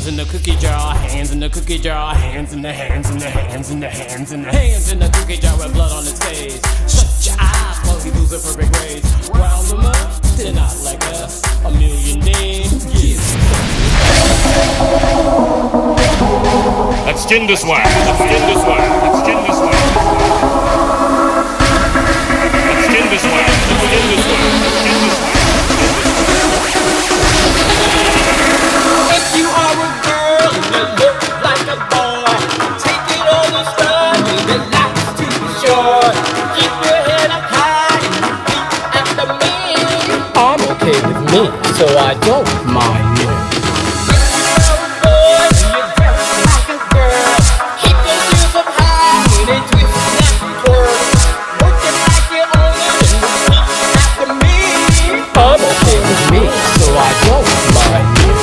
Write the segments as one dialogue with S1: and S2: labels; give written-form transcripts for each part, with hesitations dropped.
S1: hands in the cookie jar, hands in the cookie jar, hands in the hands in the hands in the hands in the hands in the cookie jar with blood on his face. Shut your eyes while he lose a perfect grade. Round them up, they're not like us. A million names, yeah.
S2: That's gender swag. That's gender swag. That's gender swag. That's gender swag. That's gender swag. That's gender swag.
S1: If you are a girl and you look like a boy, take it on the stride with the lights to be short. Keep your head up high and repeat after me. I'm okay with me, so I don't mind you. If you are a boy and you dress like a girl, keep your shoes up high when they twist and twirl. Work it like you own it and repeat after me. I'm okay with me, so I don't mind you.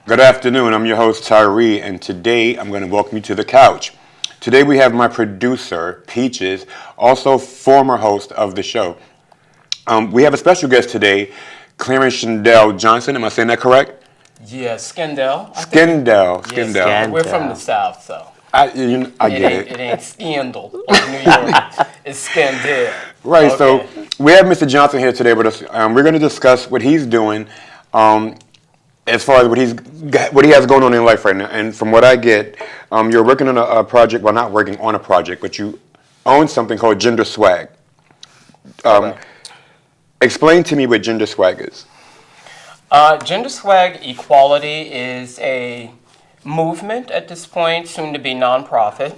S3: Good afternoon, I'm your host Tyree, and today I'm going to welcome you to the couch. Today we have my producer, Peachez, also former host of the show. We have a special guest today, Clarence Scandelle Johnson, am I saying that correct?
S1: Yeah, Scandelle.
S3: Scandelle.
S1: Yes, we're from the South, so.
S3: I get it.
S1: It ain't Scandal like New York. It's Scandelle.
S3: Right,
S1: Okay.
S3: so we have Mr. Johnson here today with us. We're going to discuss what he's doing as far as what he has going on in life right now. And from what I get, you're working on a project, well, not working on a project, but you own something called Gender Swag. Explain to me what Gender Swag is.
S1: Gender Swag Equality is a movement at this point, soon to be nonprofit.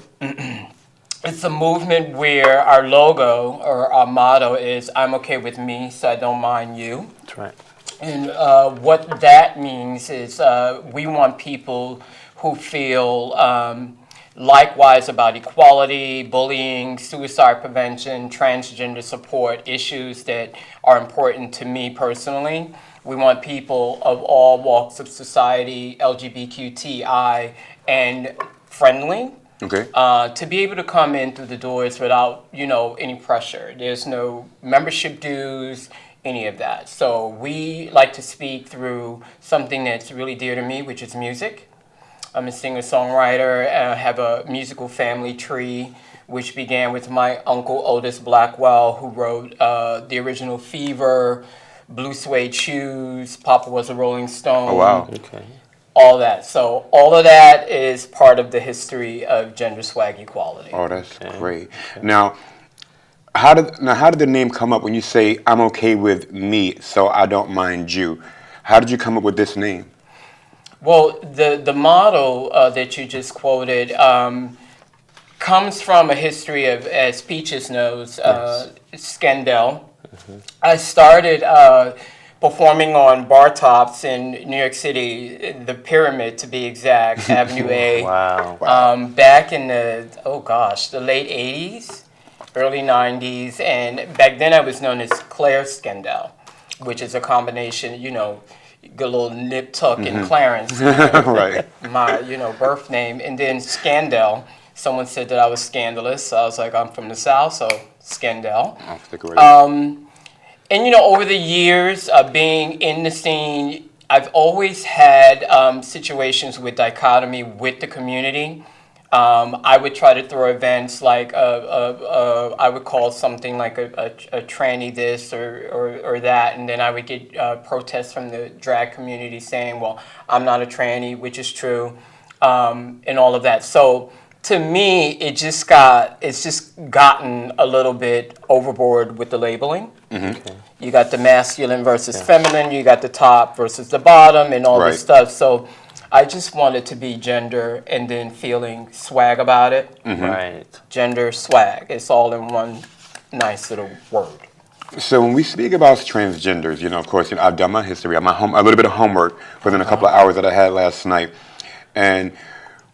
S1: It's a movement where our logo or our motto is I'm okay with me, so I don't mind you.
S4: That's right.
S1: And what that means is we want people who feel likewise about equality, bullying, suicide prevention, transgender support, issues that are important to me personally. We want people of all walks of society, LGBTQI, and friendly.
S3: Okay.
S1: To be able to come in through the doors without, any pressure. There's no membership dues, any of that. So we like to speak through something that's really dear to me, which is music. I'm a singer-songwriter. I have a musical family tree, which began with my uncle Otis Blackwell, who wrote the original Fever, Blue Suede Shoes, Papa Was a Rolling Stone.
S3: Oh, wow.
S4: Okay.
S1: All that. So all of that is part of the history of Gender Swag Equality.
S3: Oh, that's great. Now, how did the name come up when you say I'm okay with me, so I don't mind you? How did you come up with this name?
S1: Well, the model that you just quoted comes from a history of, as Peachez knows, Scandelle. Mm-hmm. I started performing on bar tops in New York City, the Pyramid to be exact, Avenue A.
S4: Wow.
S1: Back in the late 80s, early 90s, and back then I was known as Claire Scandelle, which is a combination, good little nip tuck in Clarence,
S3: Right.
S1: my birth name, and then Scandelle. Someone said that I was scandalous, so I was like, I'm from the South, so Scandelle.
S3: That's the great.
S1: And over the years of being in the scene, I've always had situations with dichotomy with the community. I would try to throw events like I would call something like a tranny this or that, and then I would get protests from the drag community saying, well, I'm not a tranny, which is true, and all of that. So to me, it's just gotten a little bit overboard with the labeling. Mm-hmm. Okay. You got the masculine versus feminine, you got the top versus the bottom, and all this stuff. So I just wanted to be gender and then feeling swag about it.
S4: Mm-hmm. Right.
S1: Gender swag. It's all in one nice little word.
S3: So when we speak about transgenders, of course, I've done my history, a little bit of homework within a couple of hours that I had last night. And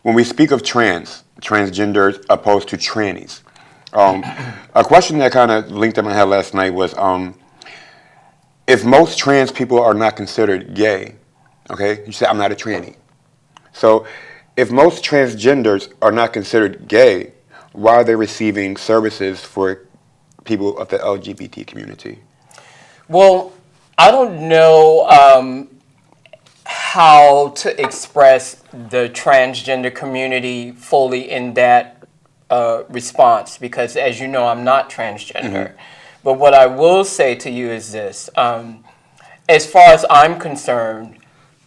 S3: when we speak of transgenders opposed to trannies, a question that kind of linked in my head last night was, if most trans people are not considered gay, okay, you say I'm not a tranny. So if most transgenders are not considered gay, why are they receiving services for people of the LGBT community?
S1: Well, I don't know how to express the transgender community fully in that response, because as you know, I'm not transgender. But what I will say to you is this. As far as I'm concerned,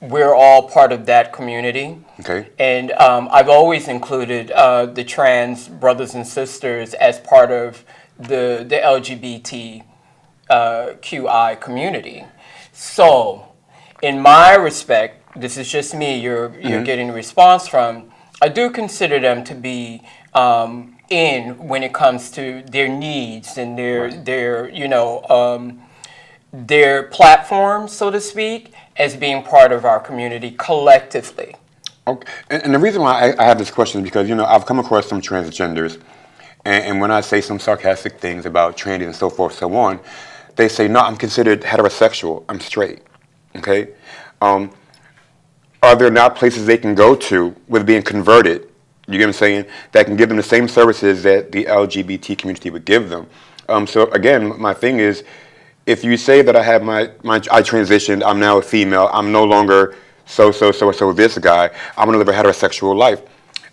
S1: we're all part of that community.
S3: Okay.
S1: And I've always included the trans brothers and sisters as part of the LGBTQI community. So, in my respect, this is just me, you're getting a response from, I do consider them to be in when it comes to their needs and their platform, so to speak, as being part of our community collectively.
S3: Okay. And the reason why I have this question is because, I've come across some transgenders, and when I say some sarcastic things about trannies and so forth, so on, they say, no, I'm considered heterosexual, I'm straight, okay? Are there not places they can go to with being converted, you get what I'm saying, that can give them the same services that the LGBT community would give them? So again, my thing is, if you say that I have I transitioned, I'm now a female, I'm no longer so this guy, I'm gonna live a heterosexual life.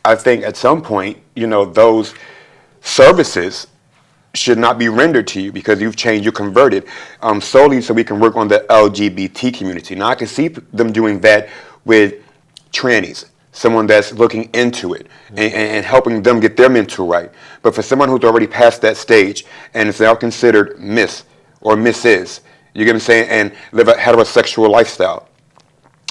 S3: I think at some point, those services should not be rendered to you because you've changed, you converted, solely so we can work on the LGBT community. Now I can see them doing that with trannies, someone that's looking into it and helping them get their mental right. But for someone who's already past that stage and is now considered Miss or Mrs., you get what I'm saying, and live a heterosexual lifestyle.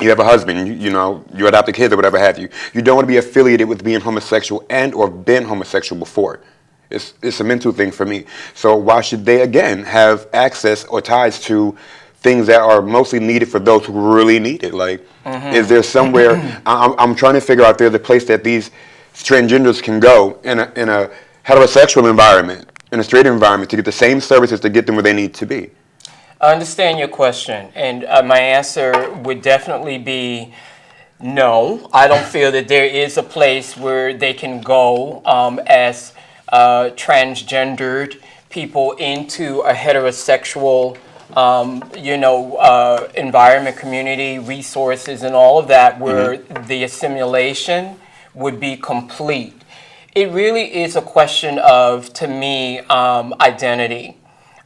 S3: You have a husband, you adopted kids or whatever have you. You don't want to be affiliated with being homosexual and or been homosexual before. It's a mental thing for me. So why should they, again, have access or ties to things that are mostly needed for those who really need it? Like, is there somewhere, I'm trying to figure out there's a place that these transgenders can go in a heterosexual environment, in a straight environment, to get the same services to get them where they need to be.
S1: I understand your question, and my answer would definitely be no. I don't feel that there is a place where they can go as transgendered people into a heterosexual, environment, community, resources, and all of that, where the assimilation would be complete. It really is a question of, to me, identity.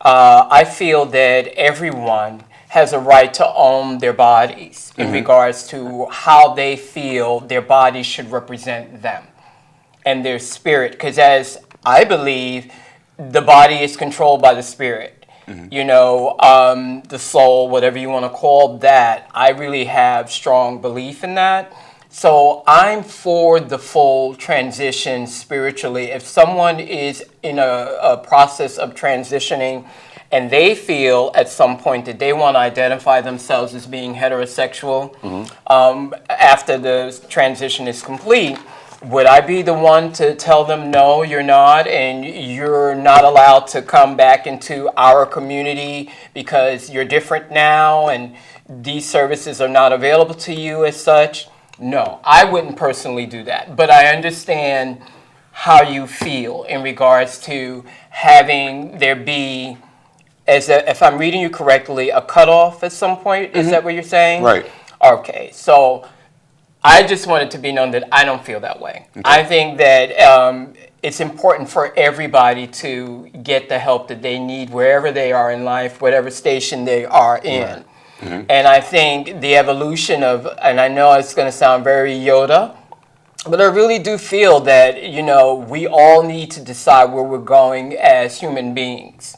S1: I feel that everyone has a right to own their bodies in regards to how they feel their bodies should represent them and their spirit. Because as I believe, the body is controlled by the spirit. The soul, whatever you want to call that. I really have strong belief in that. So I'm for the full transition spiritually. If someone is in a process of transitioning and they feel at some point that they want to identify themselves as being heterosexual after the transition is complete, would I be the one to tell them, no, you're not, and you're not allowed to come back into our community because you're different now and these services are not available to you as such? No, I wouldn't personally do that, but I understand how you feel in regards to having there be, if I'm reading you correctly, a cutoff at some point. Is that what you're saying?
S3: Right.
S1: Okay, so I just want it to be known that I don't feel that way. Okay. I think that it's important for everybody to get the help that they need wherever they are in life, whatever station they are in. Right. And I think the evolution of, and I know it's going to sound very Yoda, but I really do feel that, we all need to decide where we're going as human beings.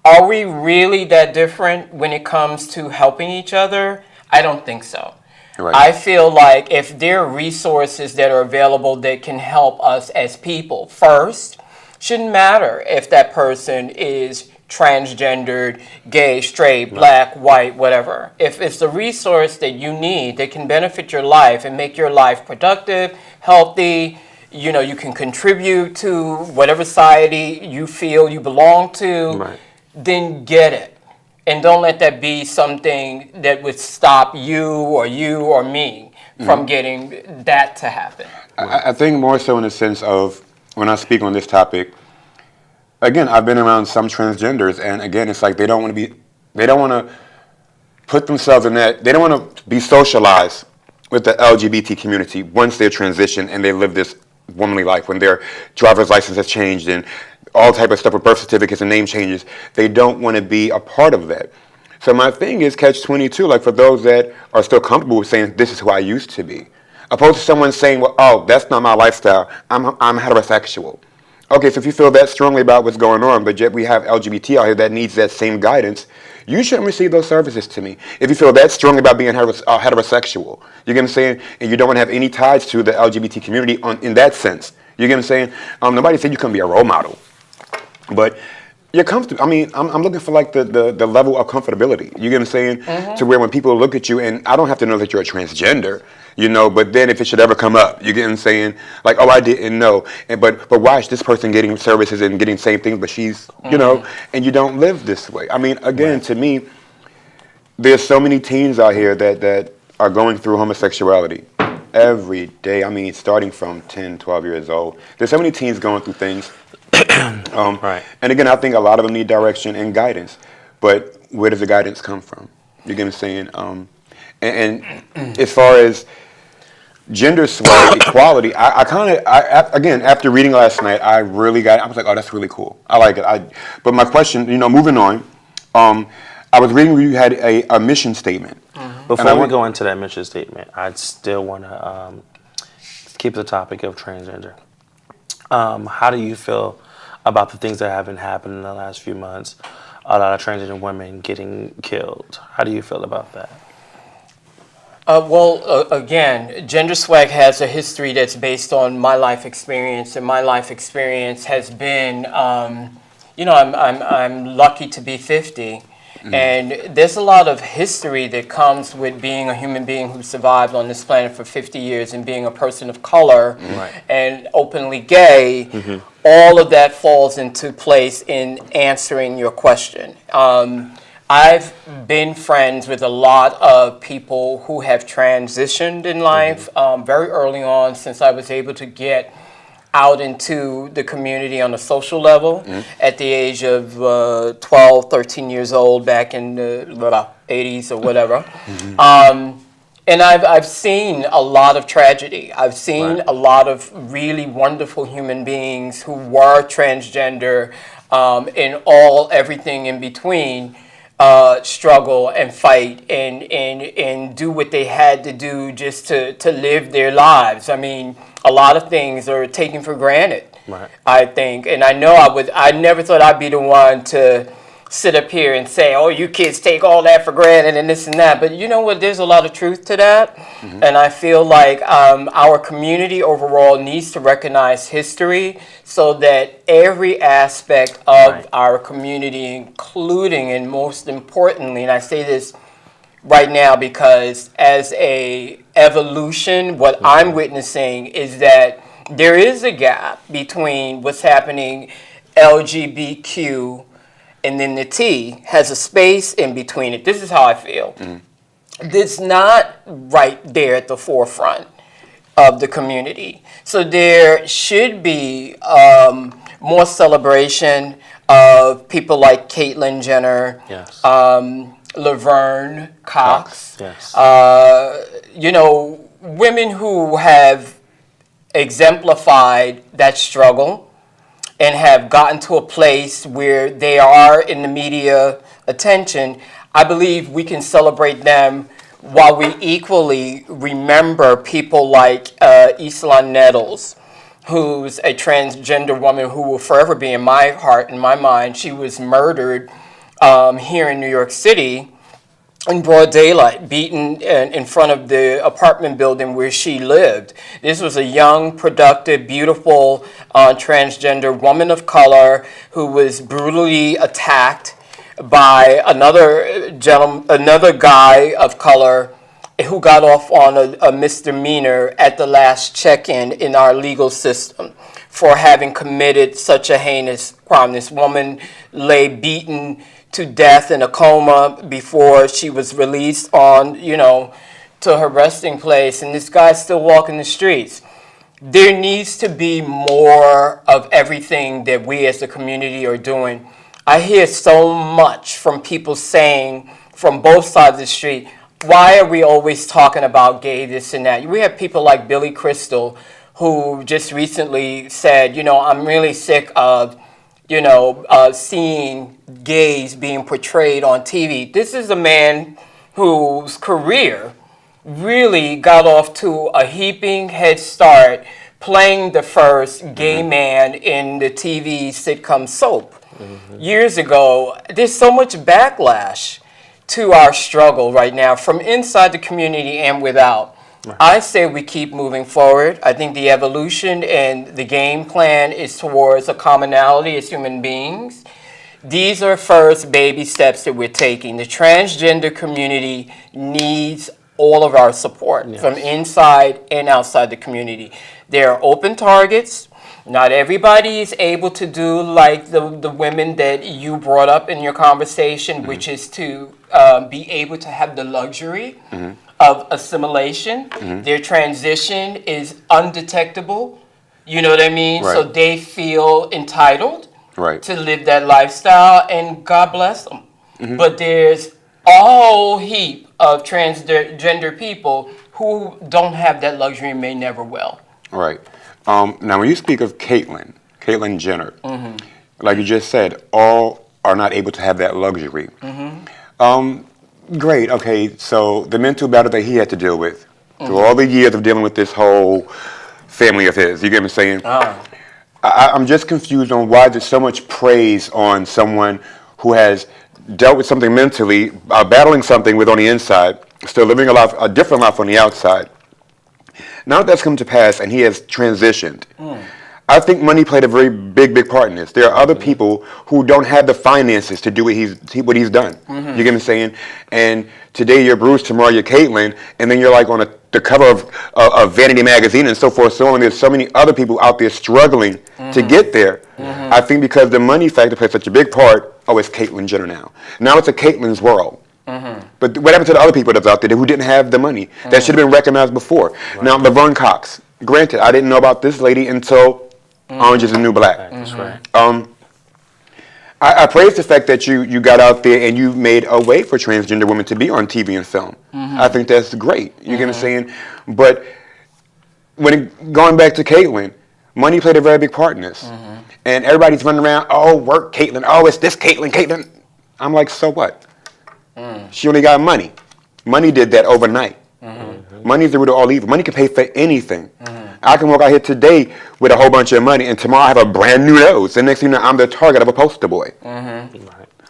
S1: Are we really that different when it comes to helping each other? I don't think so. Right. I feel like if there are resources that are available that can help us as people, first, shouldn't matter if that person is transgendered, gay, straight, black, white, whatever. If it's a resource that you need that can benefit your life and make your life productive, healthy, you can contribute to whatever society you feel you belong to, then get it. And don't let that be something that would stop you or me from getting that to happen.
S3: I think more so in the sense of, when I speak on this topic, again, I've been around some transgenders, and again, it's like they don't want to put themselves in that, they don't want to be socialized with the LGBT community once they're transitioned and they live this womanly life, when their driver's license has changed and all type of stuff with birth certificates and name changes. They don't want to be a part of that. So my thing is catch-22, like for those that are still comfortable with saying, this is who I used to be, opposed to someone saying, well, oh, that's not my lifestyle, I'm heterosexual. Okay, so if you feel that strongly about what's going on, but yet we have LGBT out here that needs that same guidance, you shouldn't receive those services to me. If you feel that strongly about being heterosexual, you get what I'm saying? And you don't want to have any ties to the LGBT community in that sense. You get what I'm saying? Nobody said you couldn't be a role model. But you're comfortable. I mean, I'm looking for like the level of comfortability. You get what I'm saying? Mm-hmm. To where when people look at you, and I don't have to know that you're a transgender, you know, but then if it should ever come up, you get what I'm saying? Like, oh, I didn't know. But why is this person getting services and getting the same things, but she's, you know, and you don't live this way? I mean, again, to me, there's so many teens out here that are going through homosexuality every day. I mean, starting from 10, 12 years old. There's so many teens going through things. And again, I think a lot of them need direction and guidance. But where does the guidance come from? You get what I'm saying? And as far as gender sway, equality, again, after reading last night, I was like, oh, that's really cool. I like it. But my question, you know, moving on, I was reading where you had a mission statement.
S4: Before we go into that mission statement, I'd still want to keep the topic of transgender. How do you feel about the things that have been happening in the last few months? A lot of transgender women getting killed. How do you feel about that?
S1: Again, gender swag has a history that's based on my life experience, and my life experience has been, you know, I'm lucky to be 50, and there's a lot of history that comes with being a human being who survived on this planet for 50 years and being a person of color and openly gay. All of that falls into place in answering your question. I've been friends with a lot of people who have transitioned in life very early on, since I was able to get out into the community on a social level at the age of 12, 13 years old back in the 80s or whatever. And I've seen a lot of tragedy. I've seen a lot of really wonderful human beings who were transgender and everything in between. Struggle and fight and do what they had to do just to live their lives. I mean, a lot of things are taken for granted, I think. And I know I never thought I'd be the one to sit up here and say, oh, you kids take all that for granted and this and that. But you know what? There's a lot of truth to that. And I feel like our community overall needs to recognize history so that every aspect of our community, including and most importantly, and I say this right now because as a evolution, what I'm witnessing is that there is a gap between what's happening LGBTQ and then the T has a space in between it. This is how I feel. It's not right there at the forefront of the community. So there should be more celebration of people like Caitlyn Jenner, Laverne Cox, you know, women who have exemplified that struggle and have gotten to a place where they are in the media attention. I believe we can celebrate them while we equally remember people like Isla Nettles, who's a transgender woman who will forever be in my heart and my mind. She was murdered here in New York City in broad daylight, beaten in front of the apartment building where she lived. This was a young, productive, beautiful transgender woman of color who was brutally attacked by another guy of color who got off on a misdemeanor at the last check-in in our legal system for having committed such a heinous crime. This woman lay beaten to death in a coma before she was released on, you know, to her resting place, and this guy's still walking the streets. There needs to be more of everything that we as a community are doing. I hear so much from people saying from both sides of the street. Why are we always talking about gay this and that? We have people like Billy Crystal, who just recently said, I'm really sick of, seeing gays being portrayed on TV. This is a man whose career really got off to a heaping head start playing the first gay man in the TV sitcom Soap. Years ago. There's so much backlash to our struggle right now from inside the community and without. Right. I say we keep moving forward. I think the evolution and the game plan is towards a commonality as human beings. These are first baby steps that we're taking. The transgender community needs all of our support from inside and outside the community. There are open targets. Not everybody is able to do like the women that you brought up in your conversation, which is to be able to have the luxury of assimilation. Their transition is undetectable. You know what I mean?
S3: Right.
S1: So they feel entitled
S3: Right.
S1: to live that lifestyle, and God bless them. But there's a whole heap of transgender people who don't have that luxury and may never will.
S3: Right. Now, when you speak of Caitlyn Jenner, like you just said, all are not able to have that luxury. Great. Okay. So the mental battle that he had to deal with through all the years of dealing with this whole family of his, you get what I'm saying? I'm just confused on why there's so much praise on someone who has dealt with something mentally, battling something with on the inside, still living a different life on the outside. Now that that's come to pass and he has transitioned, I think money played a very big part in this. There are other people who don't have the finances to do what he's done. You get what I'm saying? And today you're Bruce, tomorrow you're Caitlyn, and then you're like on the cover of Vanity magazine and so forth, so on. There's so many other people out there struggling to get there. I think because the money factor plays such a big part, it's Caitlyn Jenner now. Now it's a Caitlyn's world. But what happened to the other people that's out there who didn't have the money? That should have been recognized before. Right. Now, Laverne Cox. Granted, I didn't know about this lady until Orange is the New Black.
S4: That's right.
S3: I praise the fact that you got out there and you made a way for transgender women to be on TV and film. I think that's great. You get what I'm saying? But going back to Caitlyn, money played a very big part in this. And everybody's running around, work Caitlyn, it's this Caitlyn. I'm like, so what? She only got money. Money did that overnight. Money is the root of all evil. Money can pay for anything. I can walk out here today with a whole bunch of money, and tomorrow I have a brand new nose. And next thing you know, I'm the target of a poster boy.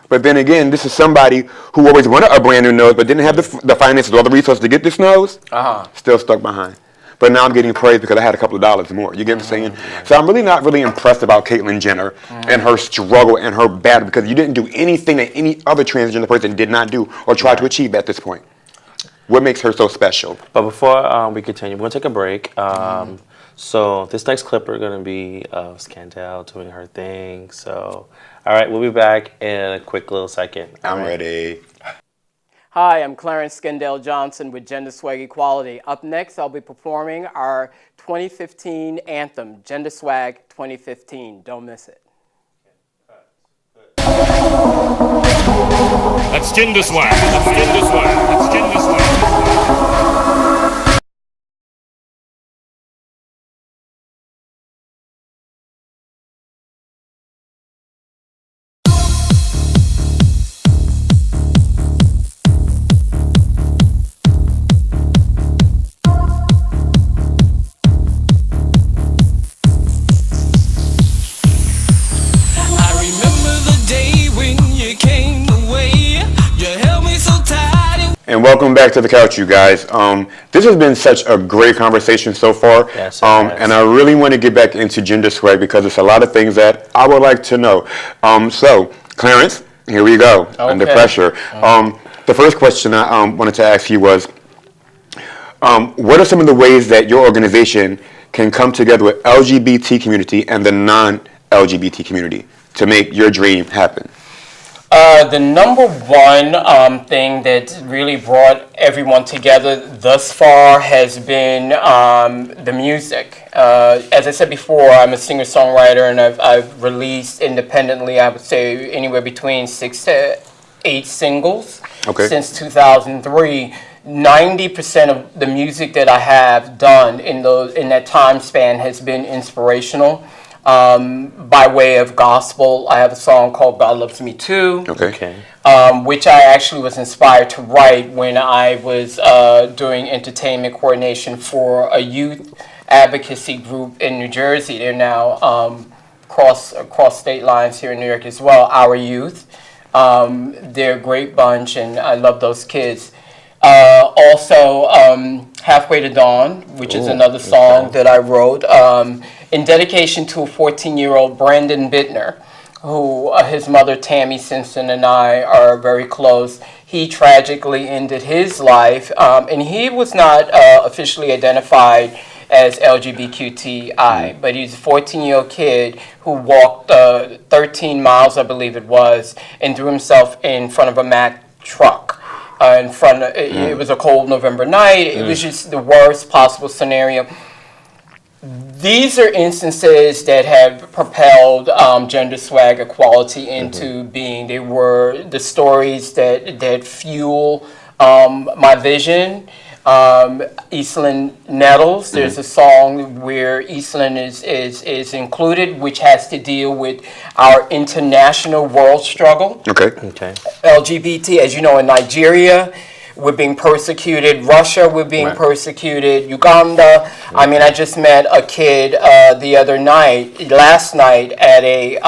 S3: But then again, this is somebody who always wanted a brand new nose, but didn't have the finances or the resources to get this nose. Still stuck behind. But now I'm getting praised because I had a couple of dollars more. You get what I'm saying? So I'm really not really impressed about Caitlyn Jenner and her struggle and her battle, because you didn't do anything that any other transgender person did not do or try to achieve at this point. What makes her so special?
S4: But before we continue, we're going to take a break. So this next clip we're going to be of Scandelle doing her thing. So, all right, we'll be back in a quick little second.
S3: I'm ready.
S1: Hi, I'm Clarence Scandelle Johnson with Gender Swag Equality. Up next, I'll be performing our 2015 anthem, Gender Swag 2015. Don't miss it.
S2: That's Gender Swag. That's Gender Swag. That's Gender Swag.
S3: And welcome back to the couch, you guys. This has been such a great conversation so far.
S4: Yes,
S3: and I really want to get back into gender swag because there's a lot of things that I would like to know. So, Clarence, here we go, under pressure. The first question I wanted to ask you was, what are some of the ways that your organization can come together with LGBT community and the non-LGBT community to make your dream happen?
S1: The number one thing that really brought everyone together thus far has been the music. As I said before, I'm a singer-songwriter, and I've released independently, I would say, anywhere between 6 to 8 singles
S3: Okay.
S1: since 2003. 90% of the music that I have done in that time span has been inspirational. By way of gospel, I have a song called God Loves Me Too.
S3: Okay.
S1: Which I actually was inspired to write when I was doing entertainment coordination for a youth advocacy group in New Jersey. They're now across state lines here in New York as well, Our Youth. They're a great bunch, and I love those kids. Also, Halfway to Dawn, which is another song that I wrote in dedication to a 14-year-old Brandon Bittner, who his mother Tammy Simpson and I are very close. He tragically ended his life, and he was not officially identified as LGBTQI, but he's a 14-year-old kid who walked 13 miles, I believe it was, and threw himself in front of a Mack truck. It was a cold November night. It was just the worst possible scenario. These are instances that have propelled gender swag equality into being. They were the stories that fuel my vision. Eastland Nettles, there's a song where Eastland is included, which has to deal with our international world struggle.
S3: Okay.
S1: LGBT, as you know, in Nigeria, we're being persecuted. Russia, we're being persecuted. Uganda. I mean, I just met a kid last night, at a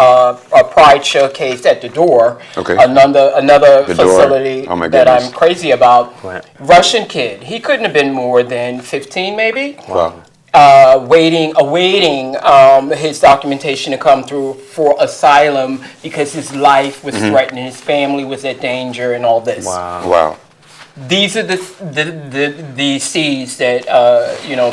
S1: Pride showcase at the Door.
S3: Okay.
S1: Another
S3: The
S1: facility
S3: Door. Oh my
S1: that
S3: goodness.
S1: I'm crazy about.
S4: Right.
S1: Russian kid. He couldn't have been more than 15, maybe.
S3: Wow.
S1: Awaiting his documentation to come through for asylum because his life was threatened, his family was at danger, and all this.
S3: Wow.
S1: These are the seeds that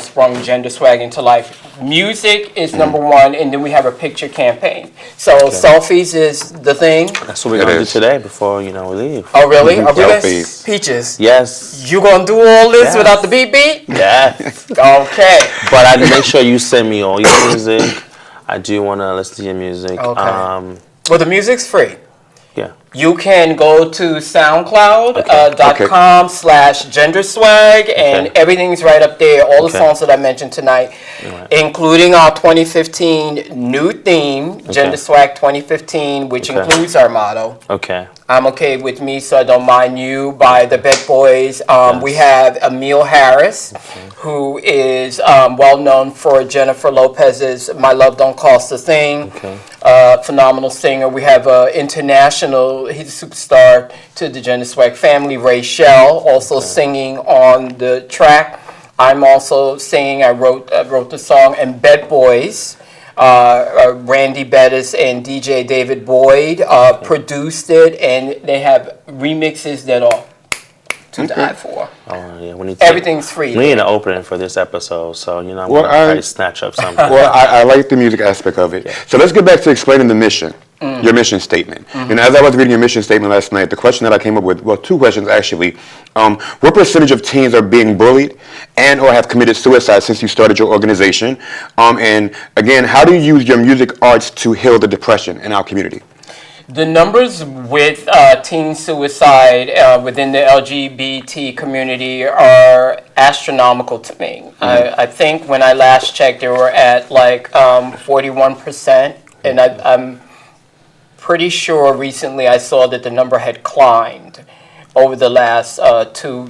S1: sprung gender swag into life. Music is number one, and then we have a picture campaign. So selfies is the thing.
S4: That's what we're going to do today before, we leave.
S1: Oh, really? Are we
S3: Selfies.
S1: Peaches?
S4: Yes.
S1: You gonna do all this
S4: Yes.
S1: without the beat?
S4: Yes.
S1: Okay.
S4: But I make sure you send me all your music. I do want to listen to your music.
S1: Okay. Well, the music's free.
S4: Yeah.
S1: You can go to SoundCloud.com/genderswag, and everything's right up there. All the songs that I mentioned tonight, including our 2015 new theme, Gender Swag 2015, which includes our motto.
S4: Okay.
S1: I'm okay with me, so I don't mind you, by the Bed Boys. We have Emil Harris, who is well known for Jennifer Lopez's "My Love Don't Cost a Thing." Phenomenal singer. We have international. He's a superstar to the Gender Swag family. Ray Shell also singing on the track. I'm also singing. I wrote the song. And Bed Boys, Randy Bettis and DJ David Boyd produced it, and they have remixes that are to die for.
S4: Oh, yeah.
S1: Everything's free.
S4: We need an opening for this episode, so I'm
S3: Well,
S4: going to try to snatch up something.
S3: Well, I like the music aspect of it. So let's get back to explaining the mission, your mission statement. And as I was reading your mission statement last night, the question that I came up with, well, two questions actually. What percentage of teens are being bullied and or have committed suicide since you started your organization? And again, how do you use your music arts to heal the depression in our community?
S1: The numbers with teen suicide within the LGBT community are astronomical to me. I think when I last checked, they were at like 41%, and I'm pretty sure recently I saw that the number had climbed over the last two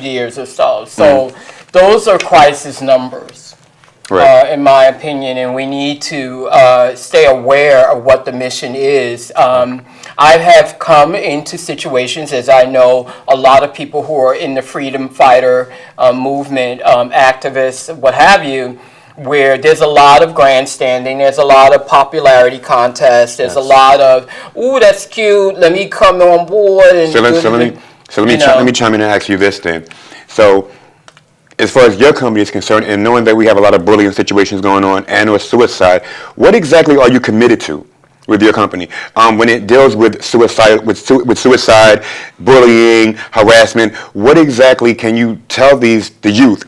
S1: years or so. So those are crisis numbers. In my opinion, and we need to stay aware of what the mission is. I have come into situations, as I know a lot of people who are in the freedom fighter movement, activists, what have you, where there's a lot of grandstanding, there's a lot of popularity contests, there's a lot of, ooh, that's cute, let me come on board. And
S3: So let me chime in and ask you this then. So, as far as your company is concerned, and knowing that we have a lot of bullying situations going on and or suicide, what exactly are you committed to with your company when it deals with suicide, bullying, harassment? What exactly can you tell the youth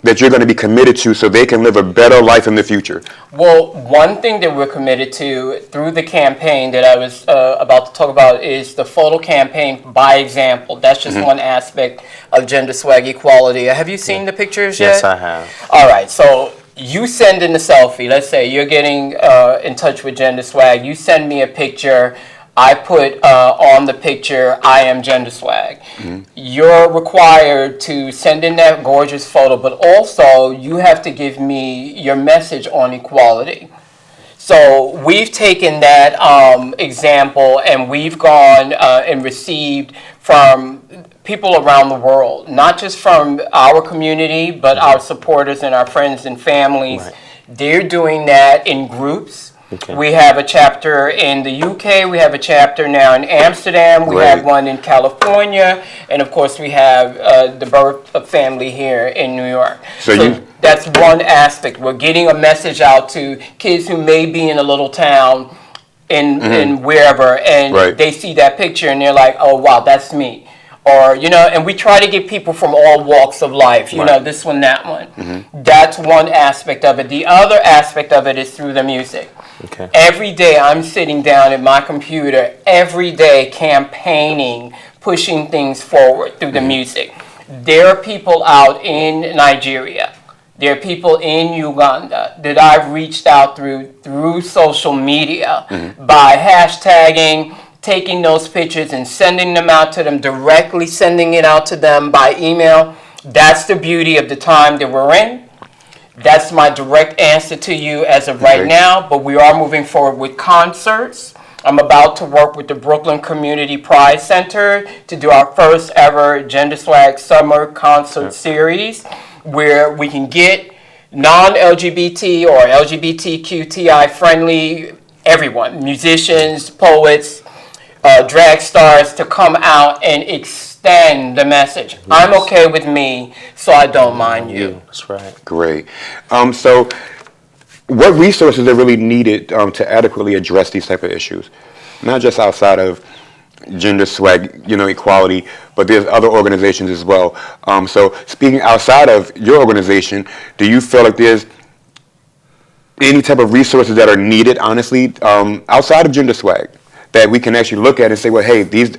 S3: that you're going to be committed to so they can live a better life in the future?
S1: Well, one thing that we're committed to through the campaign that I was about to talk about is the photo campaign by example. That's just one aspect of gender swag equality. Have you seen the pictures yet?
S4: Yes, I have.
S1: All right, so you send in a selfie. Let's say you're getting in touch with gender swag. You send me a picture. I put on the picture, I am gender swag. You're required to send in that gorgeous photo, but also you have to give me your message on equality. So we've taken that example and we've gone and received from people around the world, not just from our community, but our supporters and our friends and families.
S4: Right.
S1: They're doing that in groups.
S4: Okay.
S1: We have a chapter in the UK, we have a chapter now in Amsterdam, we have one in California, and of course we have the birth of family here in New York. So that's one aspect. We're getting a message out to kids who may be in a little town in wherever, and they see that picture and they're like, oh wow, that's me. Or, and we try to get people from all walks of life, this one, that one. That's one aspect of it. The other aspect of it is through the music.
S4: Okay.
S1: Every day I'm sitting down at my computer, every day campaigning, pushing things forward through the music. There are people out in Nigeria, there are people in Uganda that I've reached out through social media by hashtagging, taking those pictures and sending them out to them, directly sending it out to them by email. That's the beauty of the time that we're in. That's my direct answer to you as of right now, but we are moving forward with concerts. I'm about to work with the Brooklyn Community Pride Center to do our first ever Gender Swag Summer Concert Series, where we can get non-LGBT or LGBTQTI friendly everyone, musicians, poets, drag stars to come out and extend the message. I'm okay with me, so I don't mind you.
S4: That's right.
S3: Great. So what resources are really needed to adequately address these type of issues? Not just outside of gender swag, equality, but there's other organizations as well. So speaking outside of your organization, do you feel like there's any type of resources that are needed, honestly, outside of gender swag, that we can actually look at and say, well, hey, these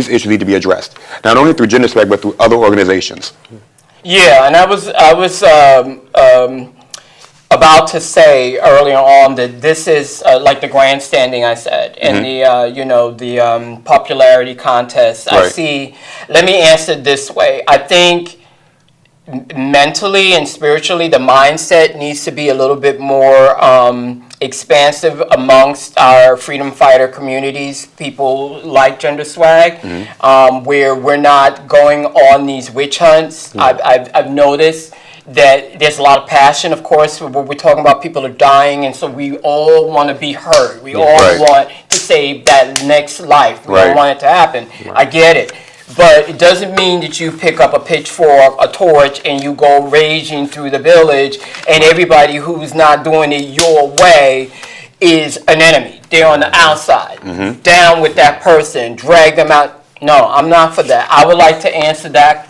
S3: issues need to be addressed, not only through gender swag, but through other organizations?
S1: Yeah, and I was about to say earlier on that this is like the grandstanding I said, and the popularity contest. I see. Let me answer it this way. I think mentally and spiritually, the mindset needs to be a little bit more expansive amongst our freedom fighter communities, people like Gender Swag, where we're not going on these witch hunts. I've noticed that there's a lot of passion, of course, when we're talking about people are dying, and so we all want to be heard. We all want to save that next life. We don't want it to happen. I get it. But it doesn't mean that you pick up a pitchfork, a torch, and you go raging through the village, and everybody who's not doing it your way is an enemy. They're on the outside. Down with that person, drag them out. No, I'm not for that. I would like to answer that.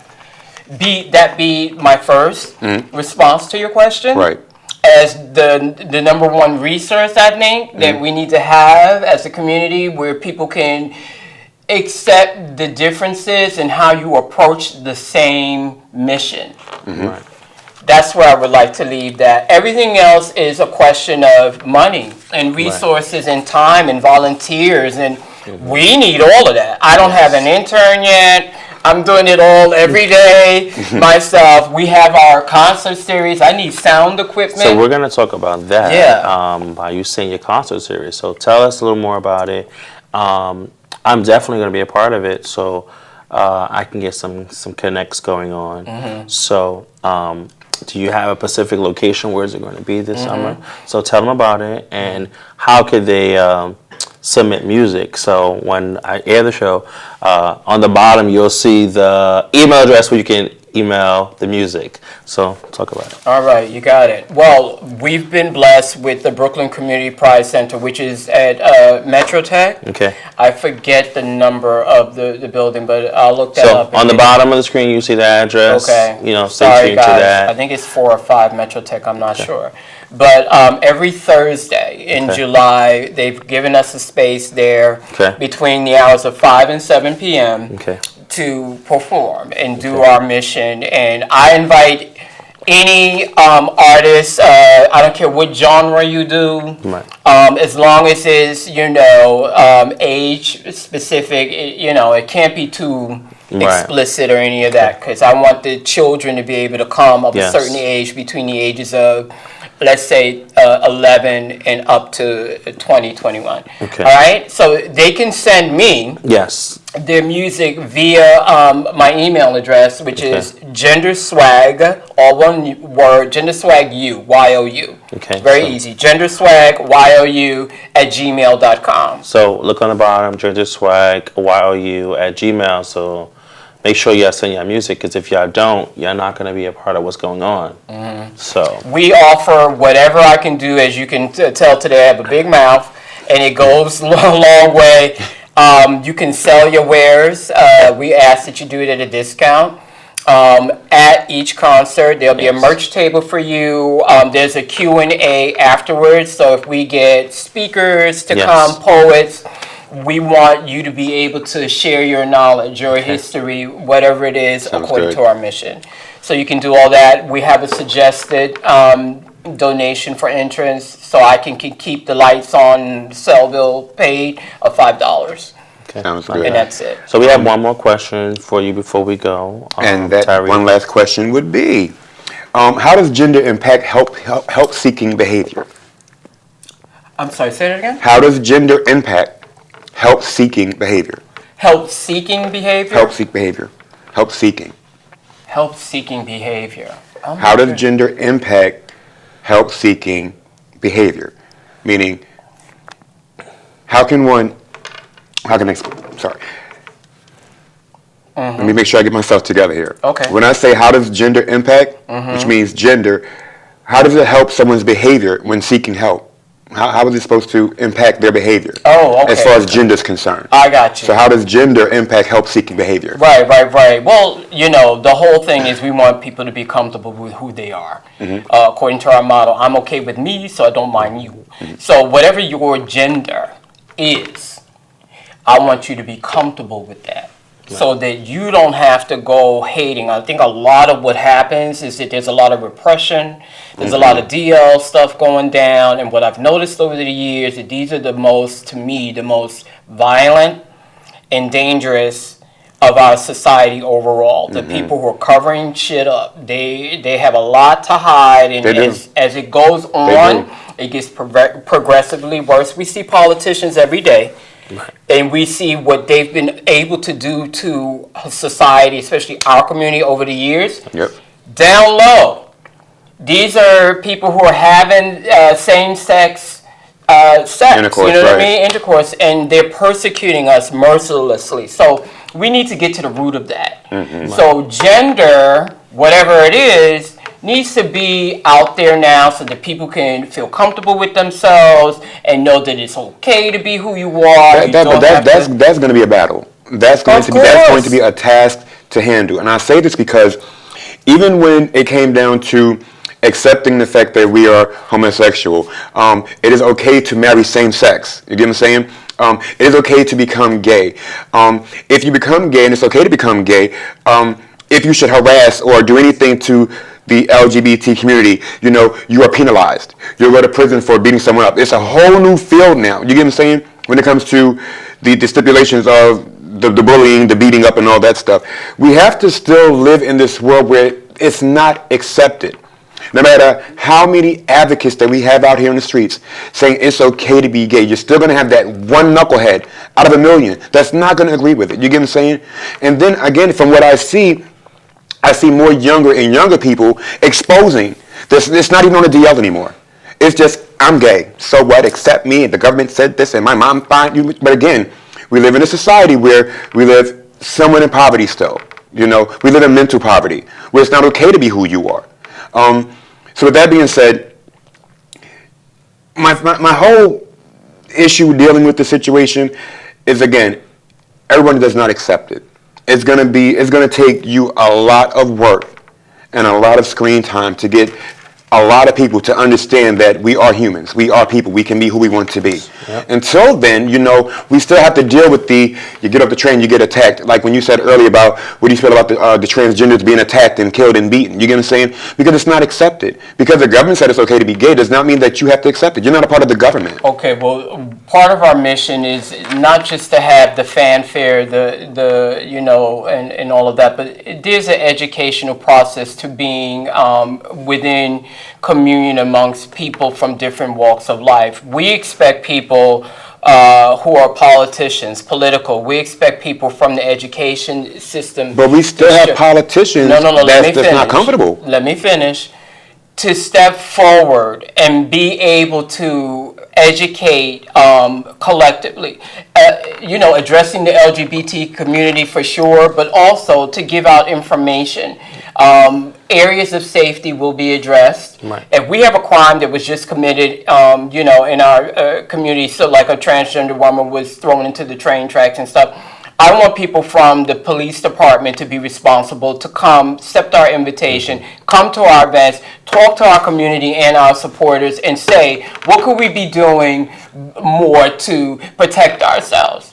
S1: Be my first response to your question.
S3: Right.
S1: As the number one resource, I think, that we need to have as a community where people can accept the differences in how you approach the same mission.
S4: Right.
S1: That's where I would like to leave that. Everything else is a question of money and resources and time and volunteers, and we need all of that. I don't have an intern yet. I'm doing it all every day myself. We have our concert series. I need sound equipment.
S4: So we're going to talk about that.
S1: Yeah.
S4: By you saying your concert series. So tell us a little more about it. I'm definitely going to be a part of it, so I can get some connects going on. So do you have a specific location? Where is it going to be this summer? So tell them about it, and how could they submit music? So when I air the show, on the bottom you'll see the email address where you can email, the music. So talk about it.
S1: All right, you got it. Well, we've been blessed with the Brooklyn Community Pride Center, which is at Metrotech.
S4: Okay.
S1: I forget the number of the building, but I'll look that
S4: So
S1: up.
S4: on the bottom of the screen, you see the address.
S1: Okay.
S4: You know, stay
S1: Sorry,
S4: tuned
S1: guys.
S4: to that.
S1: I think it's 4 or 5 Metrotech. I'm not sure. But every Thursday in
S4: Okay.
S1: July, they've given us a space there
S4: Okay.
S1: between the hours of 5 and 7 p.m.
S4: Okay.
S1: to perform and do our mission. And I invite any artist, I don't care what genre you do,
S4: Right.
S1: as long as it's, age specific, it can't be too
S4: Right.
S1: explicit or any of that, because I want the children to be able to come of
S4: Yes.
S1: a certain age, between the ages of, let's say, 11 and up to 20, 21.
S4: Okay.
S1: All right? So they can send me
S4: Yes.
S1: their music via my email address, which is genderswag, all one word, genderswagu, Y-O-U.
S4: Okay,
S1: Very
S4: so-
S1: easy. Genderswag, Y-O-U, @gmail.com.
S4: So look on the bottom, Ginger Swag, YOU at Gmail. So make sure y'all send your music, because if y'all don't, you're not going to be a part of what's going on. So,
S1: We offer whatever I can do. As you can tell today, I have a big mouth, and it goes a long way. You can sell your wares. We ask that you do it at a discount. At each concert, there'll be a
S4: Yes.
S1: merch table for you. There's a Q&A afterwards. So if we get speakers to
S4: Yes.
S1: come, poets, we want you to be able to share your knowledge, your history, whatever it is,
S3: Sounds
S1: according
S3: good.
S1: to our mission. So you can do all that. We have a suggested donation for entrance, so I can keep the lights on, cell bill paid of $5,
S4: okay.
S3: Sounds
S4: Not
S3: good.
S1: and
S4: bad.
S1: that's it.
S4: So we have one more question for you before we go.
S3: And that
S4: Tyree.
S3: one last question would be, how does gender impact help-seeking behavior?
S1: I'm sorry, say that again?
S3: How does gender impact help-seeking behavior?
S1: Help-seeking behavior?
S3: Help-seek behavior. Help-seeking.
S1: Help-seeking behavior. Oh my
S3: How does
S1: goodness.
S3: gender impact help-seeking behavior? Meaning, how can I, sorry. Let me make sure I get myself together here.
S1: Okay.
S3: When I say how does gender impact, which means gender, how does it help someone's behavior when seeking help? How is it supposed to impact their behavior?
S1: Oh, okay.
S3: As far as gender is concerned.
S1: I got you.
S3: So how does gender impact help-seeking behavior?
S1: Right. Well, the whole thing is we want people to be comfortable with who they are. According to our motto, I'm okay with me, so I don't mind you. So whatever your gender is, I want you to be comfortable with that. So that you don't have to go hating. I think a lot of what happens is that there's a lot of repression. There's a lot of DL stuff going down. And what I've noticed over the years that these are the most violent and dangerous of our society overall. The people who are covering shit up, they have a lot to hide, and
S3: They do.
S1: as it goes
S3: do.
S1: on, it gets progressively worse. We see politicians every day, and we see what they've been able to do to society, especially our community over the years.
S3: Yep.
S1: Down low, these are people who are having same-sex sex,
S3: Intercourse,
S1: you know what I
S3: right.
S1: mean? Intercourse, and they're persecuting us mercilessly. So we need to get to the root of that. So gender, whatever it is, needs to be out there now so that people can feel comfortable with themselves and know that it's okay to be who you are. You don't have to-
S3: That's going to be a battle. That's going
S1: Of
S3: to be that's going
S1: course.
S3: to be a task to handle. And I say this because even when it came down to accepting the fact that we are homosexual, it is okay to marry same sex. You get what I'm saying? It is okay to become gay. If you become gay, and it's okay to become gay, if you should harass or do anything to the LGBT community, you are penalized. You'll go to prison for beating someone up. It's a whole new field now. You get what I'm saying? When it comes to the stipulations of the bullying, the beating up, and all that stuff. We have to still live in this world where it's not accepted. No matter how many advocates that we have out here in the streets saying it's okay to be gay, you're still going to have that one knucklehead out of a million that's not going to agree with it. You get what I'm saying? And then, again, from what I see more younger and younger people exposing this. It's not even on the DL anymore. It's just, I'm gay. So what? Accept me. The government said this and my mom fine you. But again, we live in a society where we live somewhat in poverty still. You know, we live in mental poverty, where it's not okay to be who you are. So with that being said, my whole issue dealing with the situation is, again, everyone does not accept it. It's gonna take you a lot of work and a lot of screen time to get a lot of people to understand that we are humans, we are people, we can be who we want to be. Yep. Until then, you know, we still have to deal with you get off the train, you get attacked. Like when you said earlier about what do you feel about the transgenders being attacked and killed and beaten. You get what I'm saying? Because it's not accepted. Because the government said it's okay to be gay does not mean that you have to accept it. You're not a part of the government.
S1: Okay, well, part of our mission is not just to have the fanfare, the you know, and all of that, but there's an educational process to being within communion amongst people from different walks of life. We expect people who are politicians, political. We expect people from the education system.
S3: But we still have politicians that's not comfortable.
S1: Let me finish. To step forward and be able to educate collectively, you know, addressing the LGBT community for sure, but also to give out information. Areas of safety will be addressed.
S4: Right.
S1: If we have a crime that was just committed, you know, in our community, so like a transgender woman was thrown into the train tracks and stuff, I want people from the police department to be responsible to come, accept our invitation, come to our events, talk to our community and our supporters and say, what could we be doing more to protect ourselves?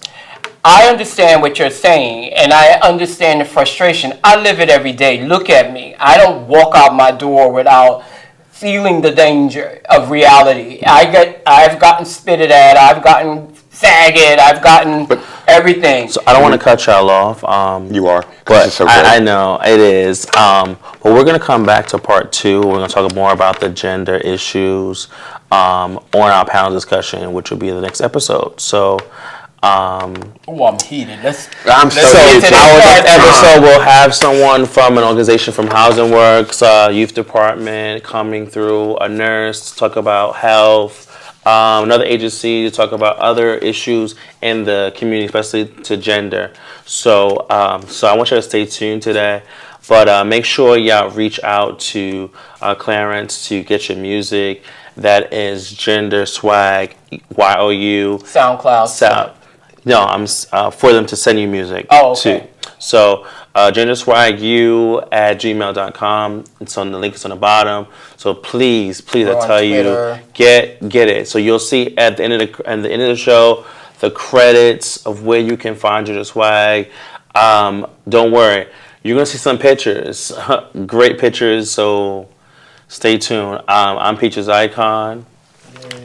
S1: I understand what you're saying, and I understand the frustration. I live it every day. Look at me. I don't walk out my door without feeling the danger of reality. I've gotten spitted at. I've gotten faggot. I've gotten everything.
S4: So I don't want to cut y'all off.
S3: You are.
S4: But
S3: so
S4: I know it is. But we're going to come back to part 2. We're going to talk more about the gender issues on our panel discussion, which will be the next episode. So.
S1: Oh, I'm heated.
S3: I'm so
S4: heated. Our next episode will have someone from an organization from Housing Works, youth department coming through, a nurse to talk about health, another agency to talk about other issues in the community, especially to gender. So I want you to stay tuned today. But make sure y'all reach out to Clarence to get your music. That is Gender Swag, YOU.
S1: SoundCloud.
S4: No, I'm for them to send you music.
S1: Oh, okay.
S4: Too. So genderswagu@gmail.com. It's on the link. Is on the bottom. So please, I tell you, get it. So you'll see at the end of the show the credits of where you can find Gender Swag. Don't worry, you're gonna see some pictures, great pictures. So stay tuned. I'm Peachez Icon.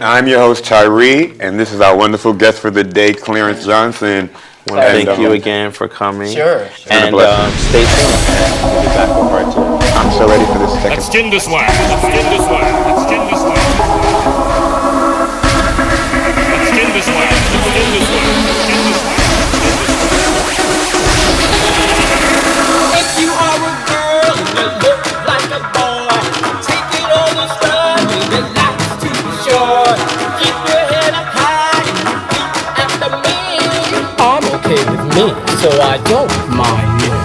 S3: I'm your host, Tyree, and this is our wonderful guest for the day, Clarence Johnson.
S4: Thank you again for coming.
S1: Sure.
S4: And stay tuned. We'll be back for part 2.
S3: I'm so ready for this second.
S2: That's Gender Swag. That's Gender Swag. That's Gender Swag. That's Gender Swag. That's Gender Swag. Gender Swag.
S5: If you are a girl and you look like a boy, take it on the stride with the lights too short. Keep your head up high and repeat after me. I'm okay with me, so I don't mind you.